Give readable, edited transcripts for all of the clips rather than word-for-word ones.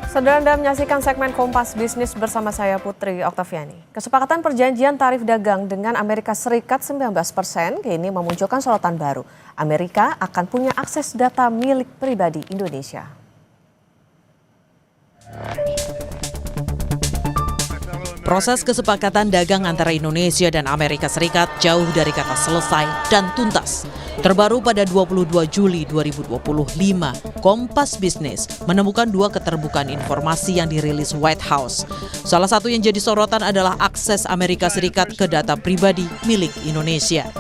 Saudara Anda menyaksikan segmen Kompas Bisnis bersama saya Putri Oktaviani. Kesepakatan perjanjian tarif dagang dengan Amerika Serikat 19% kini memunculkan sorotan baru. Amerika akan punya akses data milik pribadi Indonesia. Proses kesepakatan dagang antara Indonesia dan Amerika Serikat jauh dari kata selesai dan tuntas. Terbaru pada 22 Juli 2025, Kompas Bisnis menemukan dua keterbukaan informasi yang dirilis White House. Salah satu yang jadi sorotan adalah akses Amerika Serikat ke data pribadi milik Indonesia.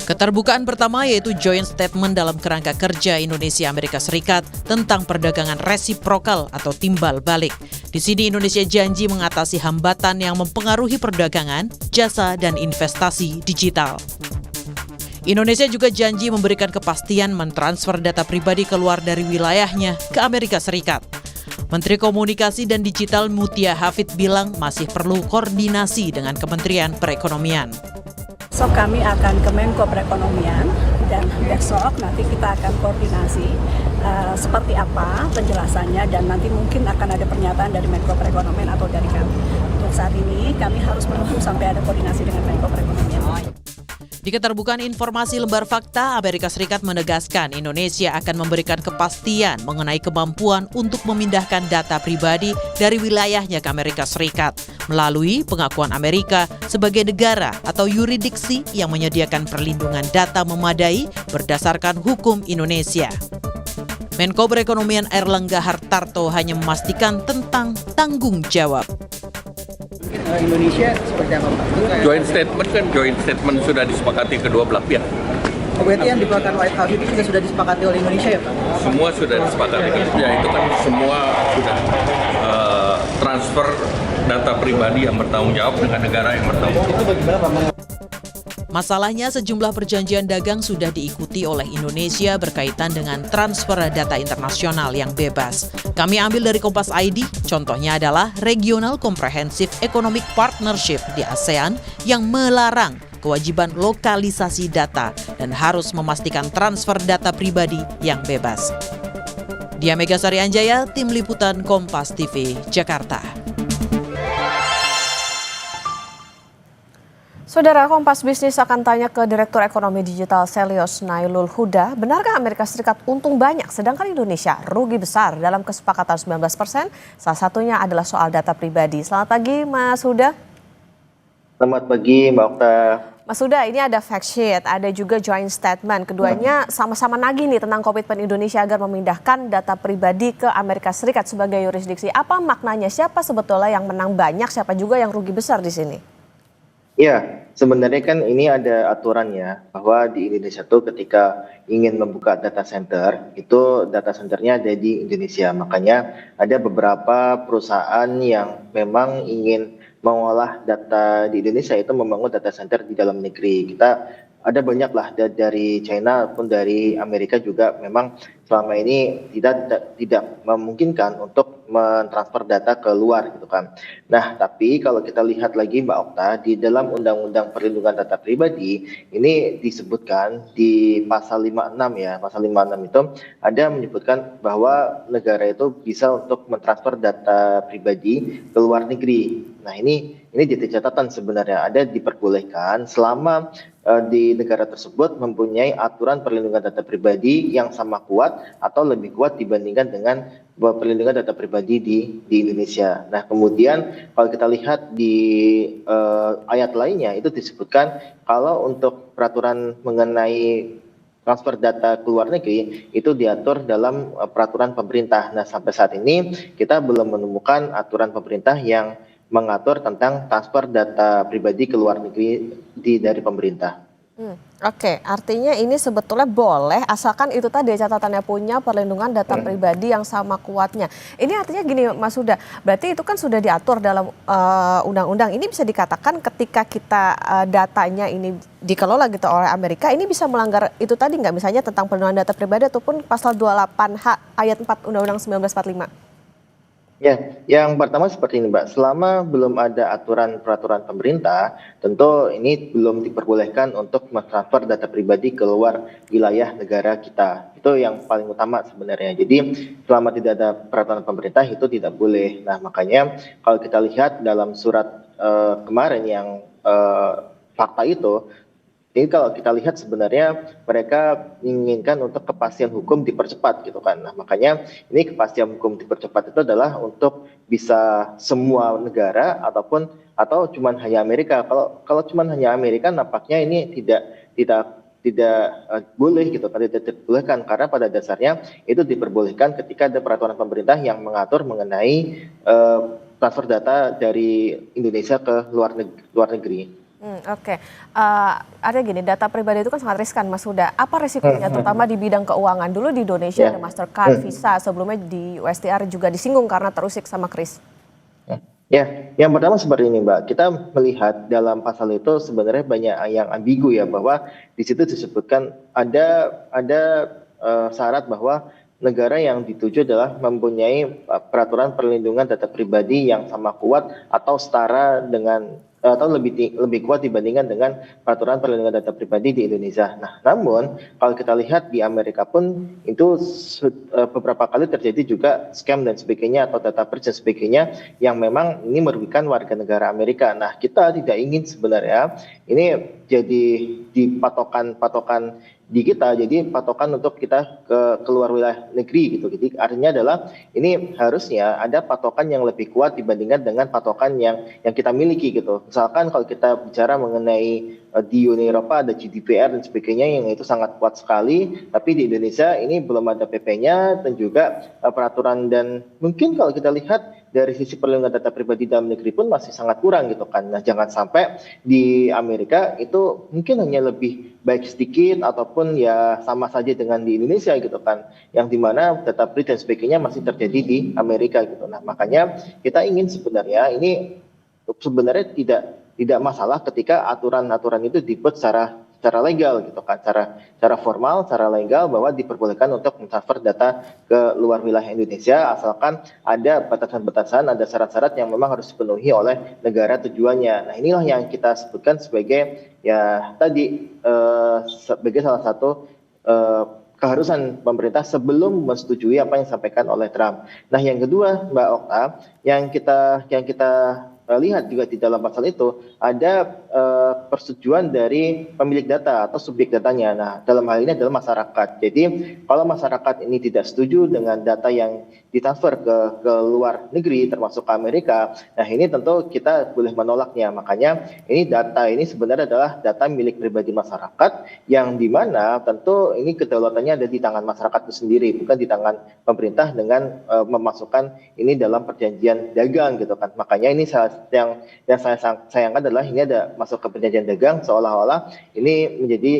Keterbukaan pertama yaitu joint statement dalam kerangka kerja Indonesia-Amerika Serikat tentang perdagangan resiprokal atau timbal balik. Di sini Indonesia janji mengatasi hambatan yang mempengaruhi perdagangan, jasa, dan investasi digital. Indonesia juga janji memberikan kepastian mentransfer data pribadi keluar dari wilayahnya ke Amerika Serikat. Menteri Komunikasi dan Digital Mutia Hafid bilang masih perlu koordinasi dengan Kementerian Perekonomian. Besok kami akan ke Menko Perekonomian dan besok nanti kita akan koordinasi seperti apa penjelasannya dan nanti mungkin akan ada pernyataan dari Menko Perekonomian atau dari kami. Untuk saat ini kami harus menunggu sampai ada koordinasi dengan Menko Perekonomian. Di keterbukaan informasi lembar fakta, Amerika Serikat menegaskan Indonesia akan memberikan kepastian mengenai kemampuan untuk memindahkan data pribadi dari wilayahnya ke Amerika Serikat melalui pengakuan Amerika sebagai negara atau yurisdiksi yang menyediakan perlindungan data memadai berdasarkan hukum Indonesia. Menko Perekonomian Airlangga Hartarto hanya memastikan tentang tanggung jawab. Indonesia seperti apa Pak? Joint statement sudah disepakati kedua belah pihak. Oh, berarti yang dikeluarkan White House itu juga sudah disepakati oleh Indonesia ya Pak? Semua sudah disepakati. Ya itu kan semua sudah transfer data pribadi yang bertanggung jawab dengan negara yang bertanggung jawab. Itu bagaimana Pak? Masalahnya sejumlah perjanjian dagang sudah diikuti oleh Indonesia berkaitan dengan transfer data internasional yang bebas. Kami ambil dari Kompas ID, contohnya adalah Regional Comprehensive Economic Partnership di ASEAN yang melarang kewajiban lokalisasi data dan harus memastikan transfer data pribadi yang bebas. Dia Megasari Anjaya, Tim Liputan Kompas TV, Jakarta. Saudara, Kompas Bisnis akan tanya ke Direktur Ekonomi Digital Selyos Nailul Huda, benarkah Amerika Serikat untung banyak sedangkan Indonesia rugi besar dalam kesepakatan 19%? Salah satunya adalah soal data pribadi. Selamat pagi Mas Huda. Selamat pagi Mbak Okta. Mas Huda, ini ada fact sheet, ada juga joint statement. Keduanya sama-sama nagih nih tentang komitmen Indonesia agar memindahkan data pribadi ke Amerika Serikat sebagai yurisdiksi. Apa maknanya? Siapa sebetulnya yang menang banyak, siapa juga yang rugi besar di sini? Ya, sebenarnya kan ini ada aturannya bahwa di Indonesia tuh ketika ingin membuka data center, itu data centernya ada di Indonesia. Makanya ada beberapa perusahaan yang memang ingin mengolah data di Indonesia itu membangun data center di dalam negeri. Kita ada banyak lah dari China maupun dari Amerika juga memang selama ini tidak memungkinkan untuk mentransfer data ke luar gitu kan. Nah, tapi kalau kita lihat lagi Mbak Okta, di dalam Undang-Undang Perlindungan Data Pribadi ini disebutkan di pasal 56 ya. Pasal 56 itu ada menyebutkan bahwa negara itu bisa untuk mentransfer data pribadi ke luar negeri. Nah, ini jadi catatan sebenarnya ada diperbolehkan selama di negara tersebut mempunyai aturan perlindungan data pribadi yang sama kuat atau lebih kuat dibandingkan dengan perlindungan data pribadi di Indonesia. Nah, kemudian kalau kita lihat di ayat lainnya itu disebutkan kalau untuk peraturan mengenai transfer data ke luar negeri itu diatur dalam peraturan pemerintah. Nah, sampai saat ini kita belum menemukan aturan pemerintah yang mengatur tentang transfer data pribadi ke luar negeri dari pemerintah. Oke, artinya ini sebetulnya boleh asalkan itu tadi catatannya punya perlindungan data pribadi yang sama kuatnya. Ini artinya gini Mas Huda, berarti itu kan sudah diatur dalam undang-undang. Ini bisa dikatakan ketika kita datanya ini dikelola gitu oleh Amerika, ini bisa melanggar itu tadi nggak, misalnya tentang perlindungan data pribadi ataupun pasal 28H ayat 4 Undang-Undang 1945? Ya, yang pertama seperti ini, Mbak. Selama belum ada aturan peraturan pemerintah, tentu ini belum diperbolehkan untuk mentransfer data pribadi ke luar wilayah negara kita. Itu yang paling utama sebenarnya. Jadi, selama tidak ada peraturan pemerintah itu tidak boleh. Nah, makanya kalau kita lihat dalam surat kemarin yang fakta itu, jadi kalau kita lihat sebenarnya mereka menginginkan untuk kepastian hukum dipercepat gitu kan. Nah, makanya ini kepastian hukum dipercepat itu adalah untuk bisa semua negara atau cuman hanya Amerika. Kalau cuman hanya Amerika nampaknya ini tidak boleh gitu kan, tidak diperbolehkan karena pada dasarnya itu diperbolehkan ketika ada peraturan pemerintah yang mengatur mengenai transfer data dari Indonesia ke luar negeri. Oke. Ada gini, data pribadi itu kan sangat riskan, Mas Huda. Apa risikonya, terutama di bidang keuangan? Dulu di Indonesia Ya. ada Mastercard, Visa, sebelumnya di USTR juga disinggung karena terusik sama Kris. Ya, yang pertama seperti ini, Mbak. Kita melihat dalam pasal itu sebenarnya banyak yang ambigu ya, bahwa di situ disebutkan ada syarat bahwa negara yang dituju adalah mempunyai peraturan perlindungan data pribadi yang sama kuat atau setara dengan atau lebih kuat dibandingkan dengan peraturan perlindungan data pribadi di Indonesia. Nah, namun kalau kita lihat di Amerika pun itu beberapa kali terjadi juga scam dan sebagainya atau data breach dan sebagainya yang memang ini merugikan warga negara Amerika. Nah, kita tidak ingin sebenarnya ini jadi di patokan di kita, jadi patokan untuk kita keluar wilayah negeri gitu. Jadi artinya adalah ini harusnya ada patokan yang lebih kuat dibandingkan dengan patokan yang kita miliki gitu. Misalkan kalau kita bicara mengenai di Uni Eropa ada GDPR dan sebagainya yang itu sangat kuat sekali, tapi di Indonesia ini belum ada PP-nya dan juga peraturan, dan mungkin kalau kita lihat dari sisi perlindungan data pribadi dalam negeri pun masih sangat kurang gitu kan. Nah, jangan sampai di Amerika itu mungkin hanya lebih baik sedikit ataupun ya sama saja dengan di Indonesia gitu kan, yang dimana data breach dan sebagainya masih terjadi di Amerika gitu. Nah, makanya kita ingin sebenarnya ini sebenarnya tidak masalah ketika aturan-aturan itu dibuat secara legal gitu kan, secara formal, secara legal bahwa diperbolehkan untuk mentransfer data ke luar wilayah Indonesia asalkan ada batasan-batasan, ada syarat-syarat yang memang harus dipenuhi oleh negara tujuannya. Nah, inilah yang kita sebutkan sebagai ya tadi sebagai salah satu keharusan pemerintah sebelum menyetujui apa yang disampaikan oleh Trump. Nah, yang kedua, Mbak Okta, yang kita lihat juga di dalam pasal itu ada persetujuan dari pemilik data atau subjek datanya. Nah, dalam hal ini adalah masyarakat. Jadi kalau masyarakat ini tidak setuju dengan data yang ditransfer ke luar negeri termasuk ke Amerika, nah ini tentu kita boleh menolaknya. Makanya ini data ini sebenarnya adalah data milik pribadi masyarakat yang dimana tentu ini kedaulatannya ada di tangan masyarakat itu sendiri, bukan di tangan pemerintah dengan memasukkan ini dalam perjanjian dagang gitu kan. Makanya ini yang saya sayangkan adalah ini ada masuk ke perjanjian dagang seolah-olah ini menjadi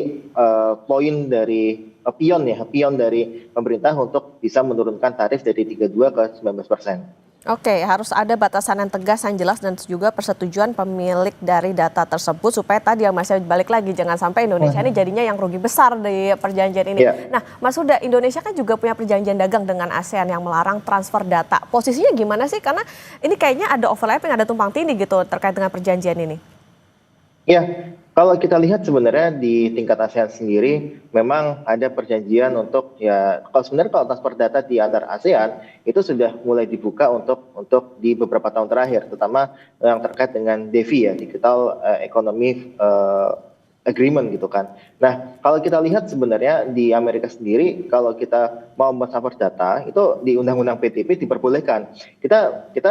poin dari pion dari pemerintah untuk bisa menurunkan tarif dari 32 ke 19%. Oke, harus ada batasan yang tegas, yang jelas, dan juga persetujuan pemilik dari data tersebut supaya tadi yang masih balik lagi, jangan sampai Indonesia ini jadinya yang rugi besar di perjanjian ini. Yeah. Nah, Mas Huda, Indonesia kan juga punya perjanjian dagang dengan ASEAN yang melarang transfer data. Posisinya gimana sih? Karena ini kayaknya ada overlapping, ada tumpang tindih gitu terkait dengan perjanjian ini. Ya, kalau kita lihat sebenarnya di tingkat ASEAN sendiri memang ada perjanjian untuk ya kalau transfer data di antar ASEAN itu sudah mulai dibuka untuk di beberapa tahun terakhir, terutama yang terkait dengan DEFI ya, Digital Economy Agreement gitu kan. Nah, kalau kita lihat sebenarnya di Amerika sendiri kalau kita mau mentransfer data itu di Undang-Undang PTP diperbolehkan. Kita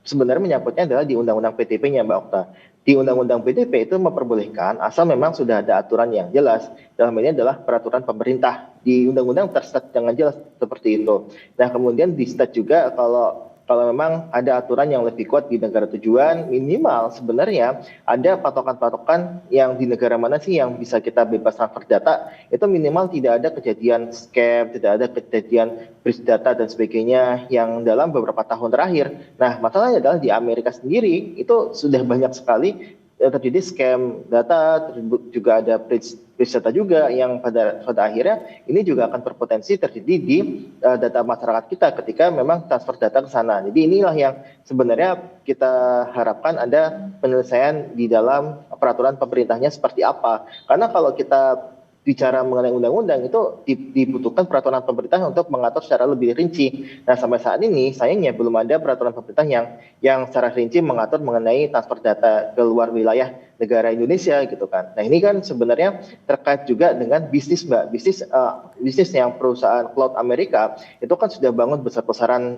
sebenarnya menyangkutnya adalah di Undang-Undang PTP-nya, Mbak Okta. Di Undang-Undang PTP itu memperbolehkan asal memang sudah ada aturan yang jelas. Dalam ini adalah peraturan pemerintah. Di Undang-Undang terstat dengan jelas seperti itu. Nah, kemudian di stat juga kalau memang ada aturan yang lebih kuat di negara tujuan, minimal sebenarnya ada patokan-patokan yang di negara mana sih yang bisa kita bebas transfer data, itu minimal tidak ada kejadian scam, tidak ada kejadian breach data dan sebagainya yang dalam beberapa tahun terakhir. Nah, masalahnya adalah di Amerika sendiri itu sudah banyak sekali terjadi scam data, juga ada breach data juga yang pada akhirnya ini juga akan berpotensi terjadi di data masyarakat kita ketika memang transfer data ke sana. Jadi inilah yang sebenarnya kita harapkan ada penyelesaian di dalam peraturan pemerintahnya seperti apa. Karena kalau kita bicara mengenai undang-undang itu dibutuhkan peraturan pemerintah untuk mengatur secara lebih rinci. Nah, sampai saat ini sayangnya belum ada peraturan pemerintah yang secara rinci mengatur mengenai transfer data ke luar wilayah negara Indonesia gitu kan. Nah, ini kan sebenarnya terkait juga dengan bisnis, Mbak. Bisnis yang perusahaan cloud Amerika itu kan sudah bangun besar-besaran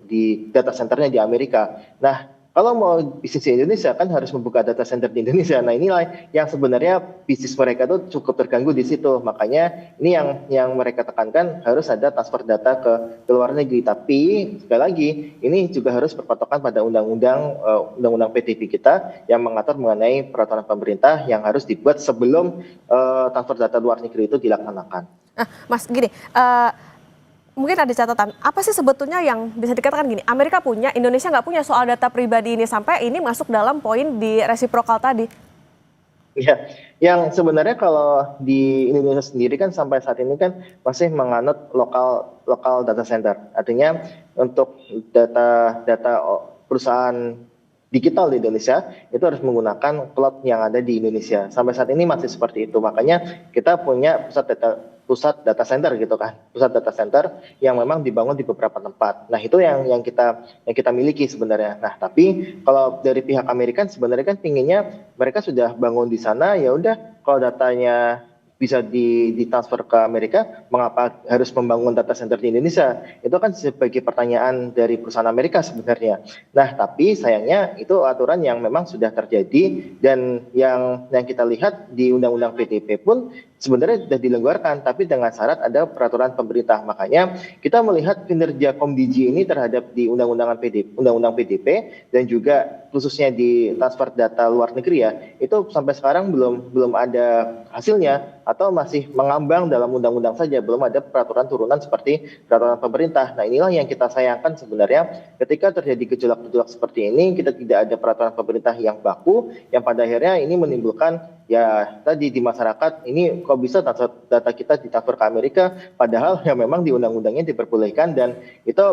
di data centernya di Amerika. Nah, kalau mau bisnis di Indonesia kan harus membuka data center di Indonesia. Nah, inilah yang sebenarnya bisnis mereka tuh cukup terganggu di situ. Makanya ini yang mereka tekankan harus ada transfer data ke luar negeri. Tapi sekali lagi ini juga harus berpatokan pada undang-undang PDB kita yang mengatur mengenai peraturan pemerintah yang harus dibuat sebelum transfer data luar negeri itu dilaksanakan. Mas, gini, mungkin ada catatan, apa sih sebetulnya yang bisa dikatakan gini, Amerika punya, Indonesia nggak punya soal data pribadi ini sampai ini masuk dalam poin di resiprokal tadi? Ya, yang sebenarnya kalau di Indonesia sendiri kan sampai saat ini kan masih menganut lokal data center. Artinya untuk data perusahaan digital di Indonesia itu harus menggunakan cloud yang ada di Indonesia. Sampai saat ini masih seperti itu. Makanya kita punya pusat data center gitu kan, pusat data center yang memang dibangun di beberapa tempat. Nah, itu yang kita miliki sebenarnya. Nah, tapi kalau dari pihak Amerika sebenarnya kan pinginnya mereka sudah bangun di sana, ya udah kalau datanya bisa ditransfer ke Amerika, mengapa harus membangun data center di Indonesia? Itu kan sebagai pertanyaan dari perusahaan Amerika sebenarnya. Nah, tapi sayangnya itu aturan yang memang sudah terjadi dan yang kita lihat di Undang-Undang PDP pun sebenarnya sudah dilonggarkan, tapi dengan syarat ada peraturan pemerintah. Makanya kita melihat kinerja Komdigi ini terhadap di Undang-Undang PDP dan juga khususnya di transfer data luar negeri ya, itu sampai sekarang belum ada hasilnya atau masih mengambang dalam undang-undang saja, belum ada peraturan turunan seperti peraturan pemerintah. Nah, inilah yang kita sayangkan sebenarnya ketika terjadi gejolak-gejolak seperti ini, kita tidak ada peraturan pemerintah yang baku, yang pada akhirnya ini menimbulkan ya tadi di masyarakat ini kok bisa data kita ditransfer ke Amerika padahal yang memang di undang-undangnya diperbolehkan dan itu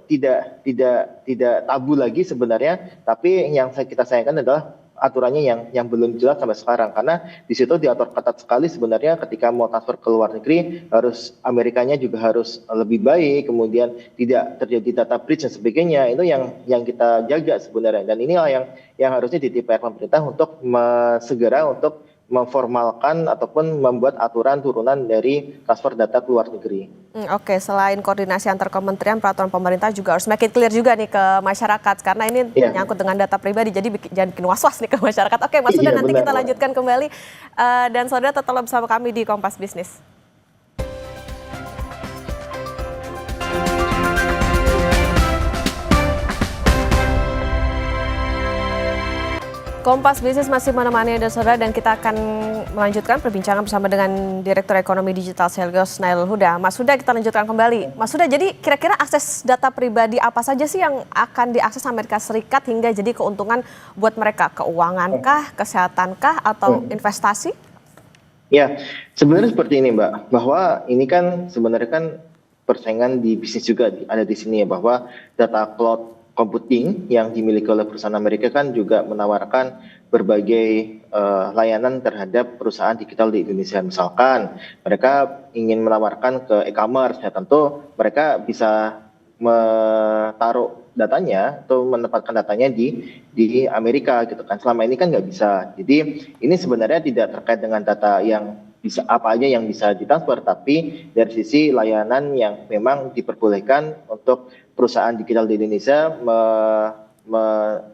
tidak tabu lagi sebenarnya, tapi yang kita sayangkan adalah aturannya yang belum jelas sampai sekarang karena di situ diatur ketat sekali sebenarnya ketika mau transfer ke luar negeri harus Amerikanya juga harus lebih baik, kemudian tidak terjadi data breach dan sebagainya. Itu yang kita jaga sebenarnya dan inilah yang harusnya jadi PR pemerintah untuk segera untuk memformalkan ataupun membuat aturan turunan dari transfer data ke luar negeri. Oke, selain koordinasi antar kementerian, peraturan pemerintah juga harus makin clear juga nih ke masyarakat karena ini menyangkut dengan data pribadi, jadi jangan bikin was-was nih ke masyarakat. Oke, Mas Huda, nanti kita lanjutkan kembali dan saudara tetaplah bersama kami di Kompas Bisnis. Kompas Bisnis masih menemani Anda saudara dan kita akan melanjutkan perbincangan bersama dengan Direktur Ekonomi Digital Selgos Nailul Huda. Mas Huda, kita lanjutkan kembali. Mas Huda, jadi kira-kira akses data pribadi apa saja sih yang akan diakses Amerika Serikat hingga jadi keuntungan buat mereka? Keuangan kah, kesehatan kah, atau investasi? Ya, sebenarnya seperti ini Mbak, bahwa ini kan sebenarnya kan persaingan di bisnis juga ada di sini ya, bahwa data cloud computing yang dimiliki oleh perusahaan Amerika kan juga menawarkan berbagai layanan terhadap perusahaan digital di Indonesia. Misalkan mereka ingin menawarkan ke e-commerce, ya tentu mereka bisa menaruh datanya atau menempatkan datanya di Amerika gitu kan. Selama ini kan nggak bisa. Jadi ini sebenarnya tidak terkait dengan data yang bisa apa aja yang bisa ditransfer, tapi dari sisi layanan yang memang diperbolehkan untuk perusahaan digital di Indonesia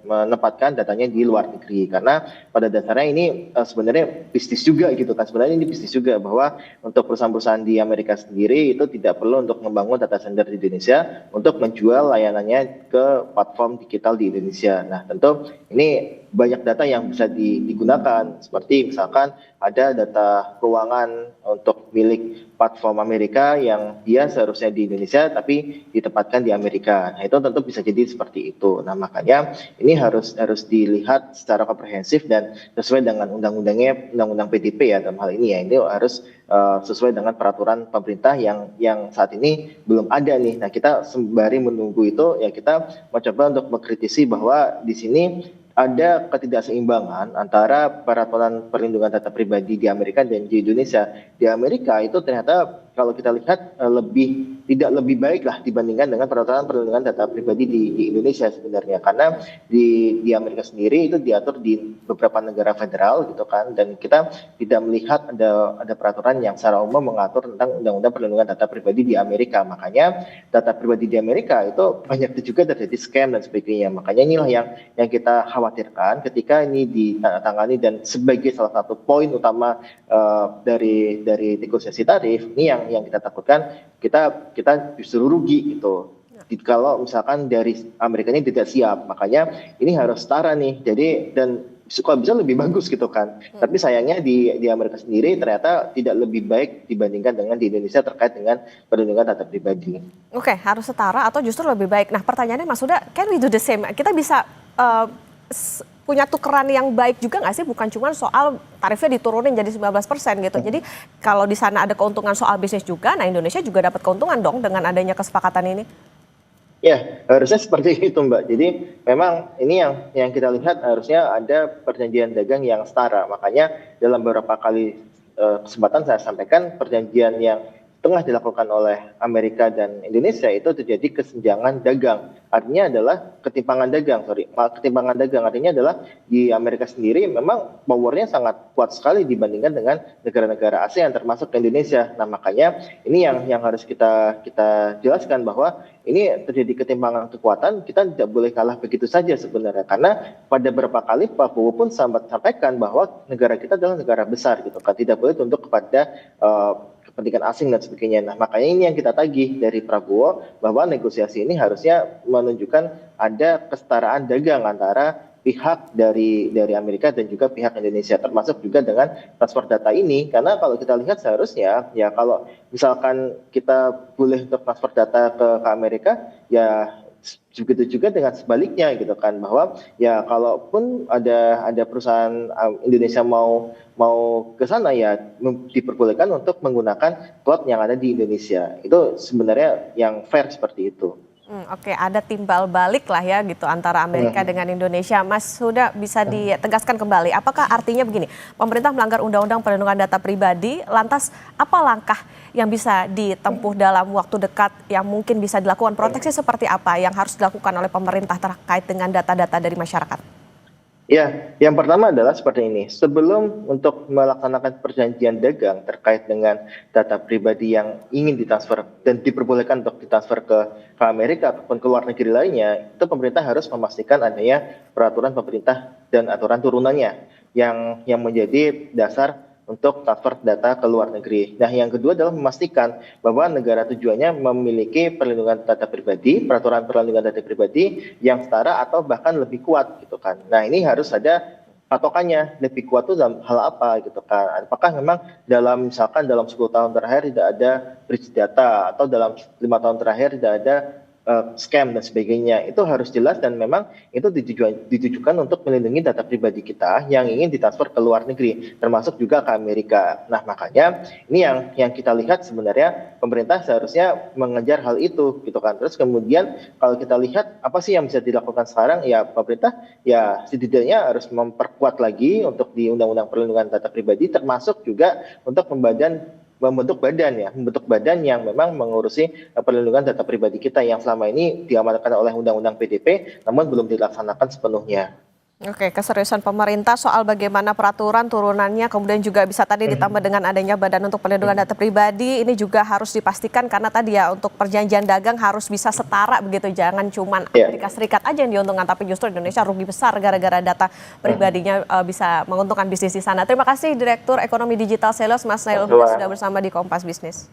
menempatkan datanya di luar negeri karena pada dasarnya ini sebenarnya bisnis juga gitu kan, sebenarnya ini bisnis juga bahwa untuk perusahaan-perusahaan di Amerika sendiri itu tidak perlu untuk membangun data center di Indonesia untuk menjual layanannya ke platform digital di Indonesia. Nah tentu ini banyak data yang bisa digunakan, seperti misalkan ada data keuangan untuk milik platform Amerika yang dia seharusnya di Indonesia tapi ditempatkan di Amerika. Nah, itu tentu bisa jadi seperti itu. Nah, makanya ini harus dilihat secara komprehensif dan sesuai dengan undang-undang PDP ya dalam hal ini ya. Ini harus sesuai dengan peraturan pemerintah yang saat ini belum ada nih. Nah, kita sembari menunggu itu ya kita mencoba untuk mengkritisi bahwa di sini ada ketidakseimbangan antara peraturan perlindungan data pribadi di Amerika dan di Indonesia. Di Amerika itu ternyata kalau kita lihat tidak lebih baik lah dibandingkan dengan peraturan perlindungan data pribadi di Indonesia sebenarnya, karena di Amerika sendiri itu diatur di beberapa negara federal gitu kan, dan kita tidak melihat ada peraturan yang secara umum mengatur tentang undang-undang perlindungan data pribadi di Amerika. Makanya data pribadi di Amerika itu banyak juga terjadi scam dan sebagainya. Makanya inilah yang kita khawatirkan ketika ini ditangani, dan sebagai salah satu poin utama dari negosiasi tarif ini yang kita takutkan kita justru rugi gitu. Kalau misalkan dari Amerika ini tidak siap, makanya ini harus setara nih. Jadi dan kalau bisa lebih bagus gitu kan. Tapi sayangnya di Amerika sendiri ternyata tidak lebih baik dibandingkan dengan di Indonesia terkait dengan perlindungan data pribadi. Oke, harus setara atau justru lebih baik. Nah, pertanyaannya Mas Huda, can we do the same? Kita bisa punya tukeran yang baik juga nggak sih? Bukan cuma soal tarifnya diturunin jadi 19% gitu. Jadi kalau di sana ada keuntungan soal bisnis juga, nah Indonesia juga dapat keuntungan dong dengan adanya kesepakatan ini. Ya, harusnya seperti itu Mbak. Jadi memang ini yang kita lihat harusnya ada perjanjian dagang yang setara. Makanya dalam beberapa kali kesempatan saya sampaikan perjanjian yang tengah dilakukan oleh Amerika dan Indonesia itu terjadi kesenjangan dagang. Artinya adalah ketimpangan dagang. Artinya adalah di Amerika sendiri memang powernya sangat kuat sekali dibandingkan dengan negara-negara ASEAN termasuk Indonesia. Nah, makanya ini yang harus kita jelaskan bahwa ini terjadi ketimpangan kekuatan, kita tidak boleh kalah begitu saja sebenarnya. Karena pada beberapa kali Pak Prabowo pun sampaikan bahwa negara kita adalah negara besar gitu kan, tidak boleh tunduk kepada kepentingan asing dan sebagainya. Nah, makanya ini yang kita tagih dari Prabowo bahwa negosiasi ini harusnya menunjukkan ada kesetaraan dagang antara pihak dari Amerika dan juga pihak Indonesia, termasuk juga dengan transfer data ini. Karena kalau kita lihat seharusnya ya kalau misalkan kita boleh untuk transfer data ke Amerika, ya begitu juga dengan sebaliknya gitu kan, bahwa ya kalaupun ada perusahaan Indonesia mau ke sana ya diperbolehkan untuk menggunakan cloud yang ada di Indonesia. Itu sebenarnya yang fair seperti itu. Oke, ada timbal balik lah ya gitu antara Amerika dengan Indonesia. Mas Huda, bisa ditegaskan kembali, apakah artinya begini, pemerintah melanggar undang-undang perlindungan data pribadi, lantas apa langkah yang bisa ditempuh dalam waktu dekat yang mungkin bisa dilakukan, proteksi seperti apa yang harus dilakukan oleh pemerintah terkait dengan data-data dari masyarakat? Ya, yang pertama adalah seperti ini. Sebelum untuk melaksanakan perjanjian dagang terkait dengan data pribadi yang ingin ditransfer dan diperbolehkan untuk ditransfer ke Amerika ataupun ke luar negeri lainnya, itu pemerintah harus memastikan adanya peraturan pemerintah dan aturan turunannya yang menjadi dasar untuk transfer data ke luar negeri. Nah, yang kedua adalah memastikan bahwa negara tujuannya memiliki perlindungan data pribadi, peraturan perlindungan data pribadi yang setara atau bahkan lebih kuat gitu kan. Nah, ini harus ada patokannya, lebih kuat itu dalam hal apa gitu kan. Apakah memang misalkan dalam 10 tahun terakhir tidak ada breach data atau dalam 5 tahun terakhir tidak ada scam dan sebagainya. Itu harus jelas dan memang itu ditujukan untuk melindungi data pribadi kita yang ingin ditransfer ke luar negeri, termasuk juga ke Amerika. Nah, makanya ini yang kita lihat sebenarnya pemerintah seharusnya mengejar hal itu gitu kan. Terus kemudian kalau kita lihat apa sih yang bisa dilakukan sekarang, ya pemerintah ya setidaknya harus memperkuat lagi untuk di Undang-Undang Perlindungan Data Pribadi, termasuk juga untuk membentuk badan yang memang mengurusi perlindungan data pribadi kita yang selama ini diamanatkan oleh Undang-Undang PDP namun belum dilaksanakan sepenuhnya. Oke, keseriusan pemerintah soal bagaimana peraturan turunannya kemudian juga bisa tadi ditambah dengan adanya Badan untuk Perlindungan Data Pribadi, ini juga harus dipastikan karena tadi ya untuk perjanjian dagang harus bisa setara begitu, jangan cuma Amerika Serikat aja yang diuntungkan tapi justru Indonesia rugi besar gara-gara data pribadinya bisa menguntungkan bisnis di sana. Terima kasih Direktur Ekonomi Digital Sales Mas Nail Huda sudah bersama di Kompas Bisnis.